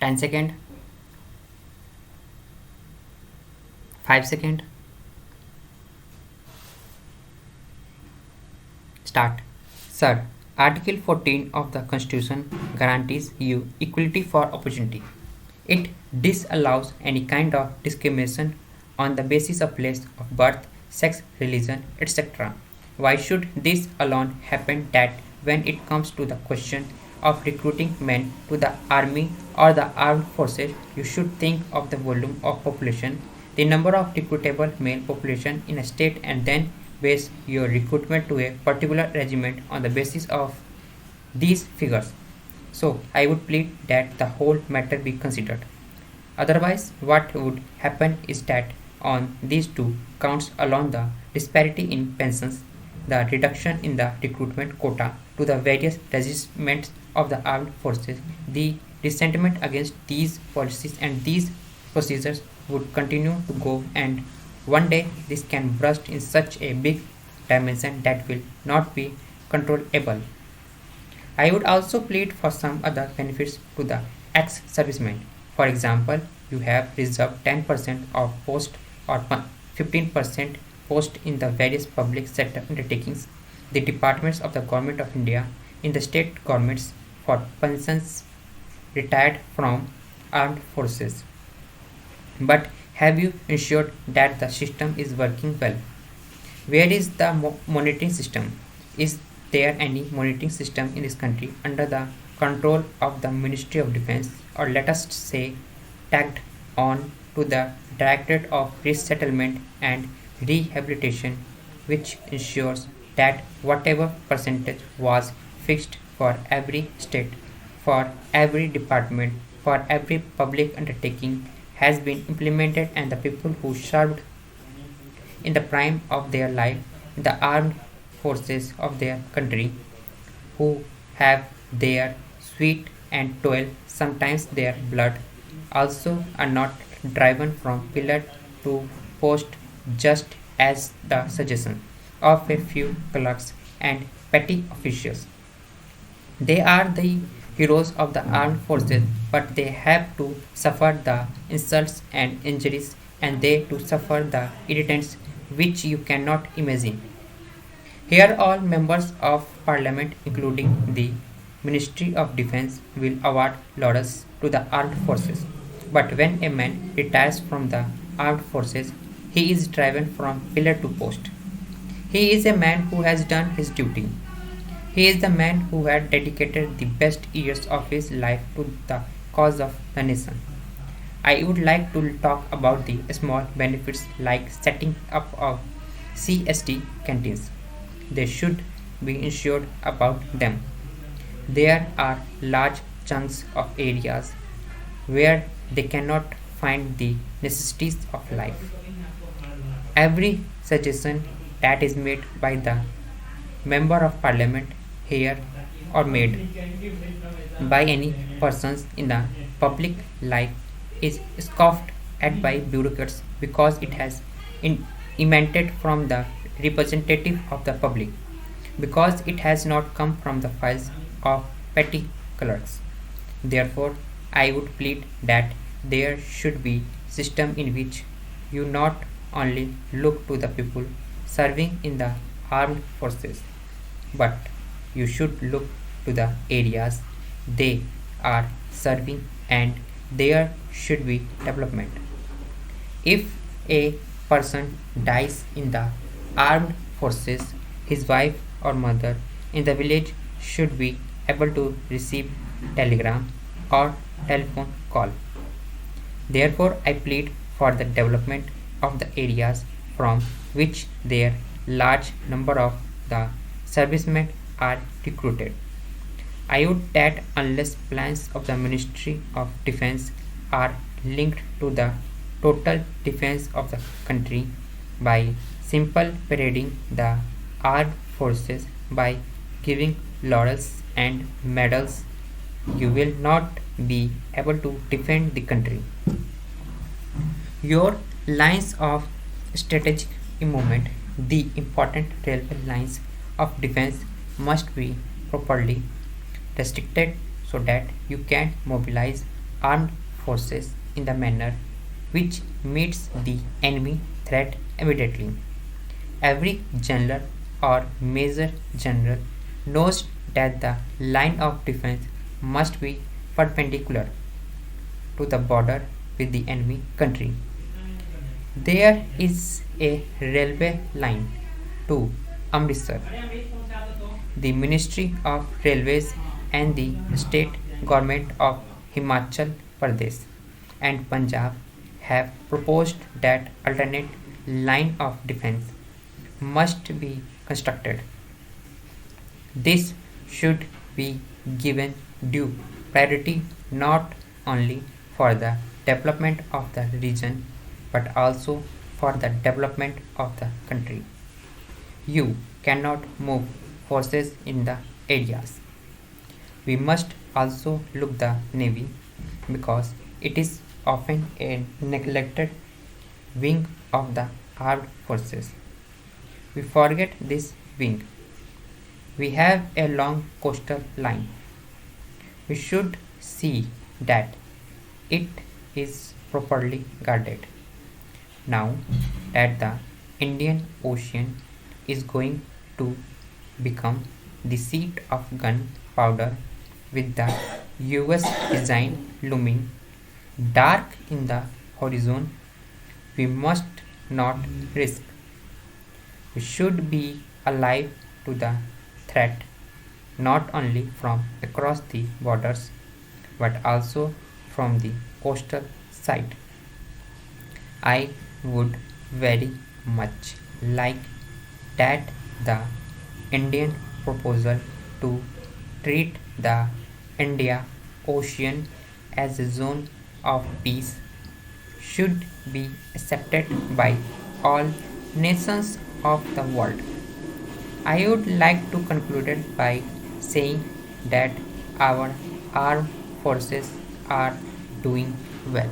10 second, 5 second, start. Sir, Article 14 of the Constitution guarantees you equality for opportunity. It disallows any kind of discrimination on the basis of place of birth, sex, religion, etc. Why should this alone happen that when it comes to the question of recruiting men to the army or the armed forces, you should think of the volume of population, the number of recruitable male population in a state, and then base your recruitment to a particular regiment on the basis of these figures. So I would plead that the whole matter be considered. Otherwise, what would happen is that on these two counts alone, the disparity in pensions, the reduction in the recruitment quota to the various regiments of the armed forces, the resentment against these policies and these procedures would continue to go, and one day this can burst in such a big dimension that will not be controllable. I would also plead for some other benefits to the ex-servicemen. For example, you have reserved 10% of post or 15% post in the various public sector undertakings, the departments of the Government of India, in the state governments for persons retired from armed forces. But have you ensured that the system is working well? Where is the monitoring system? Is there any monitoring system in this country under the control of the Ministry of Defense, or let us say tagged on to the Directorate of Resettlement and Rehabilitation, which ensures that whatever percentage was fixed for every state, for every department, for every public undertaking has been implemented, and the people who served in the prime of their life in the armed forces of their country, who have their sweat and toil, sometimes their blood, also are not driven from pillar to post just as the suggestion of a few clerks and petty officials. They are the heroes of the armed forces, but they have to suffer the insults and injuries, and they to suffer the irritants which you cannot imagine. Here, all members of parliament, including the Ministry of Defense, will award laurels to the armed forces. But when a man retires from the armed forces, he is driven from pillar to post. He is a man who has done his duty. He is the man who had dedicated the best years of his life to the cause of the nation. I would like to talk about the small benefits like setting up of CST canteens. They should be insured about them. There are large chunks of areas where they cannot find the necessities of life. Every suggestion that is made by the member of parliament here or made by any persons in the public life is scoffed at by bureaucrats because it has emanated from the representative of the public, because it has not come from the files of petty clerks. Therefore, I would plead that there should be system in which you not only look to the people serving in the armed forces, but you should look to the areas they are serving, and there should be development. If a person dies in the armed forces, his wife or mother in the village should be able to receive telegram or telephone call. Therefore, I plead for the development of the areas from which their large number of the servicemen are recruited. I would that unless plans of the Ministry of Defense are linked to the total defense of the country by simple parading the armed forces by giving laurels and medals, you will not be able to defend the country. Your lines of strategic movement, the important railway lines of defense, must be properly restricted so that you can mobilize armed forces in the manner which meets the enemy threat immediately. Every general or major general knows that the line of defense must be perpendicular to the border with the enemy country. There is a railway line to Amritsar. The Ministry of Railways and the state government of Himachal Pradesh and Punjab have proposed that alternate line of defense must be constructed. This should be given due priority not only for the development of the region but also for the development of the country. You cannot move forces in the areas. We must also look the navy because it is often a neglected wing of the armed forces. We forget this wing. We have a long coastal line. We should see that it is properly guarded. Now that the Indian Ocean is going to become the seat of gunpowder with the US design looming dark in the horizon, we must not risk. We should be alive to the threat not only from across the borders but also from the coastal side. I would very much like that the Indian proposal to treat the India Ocean as a zone of peace should be accepted by all nations of the world. I would like to conclude it by saying that our armed forces are doing well.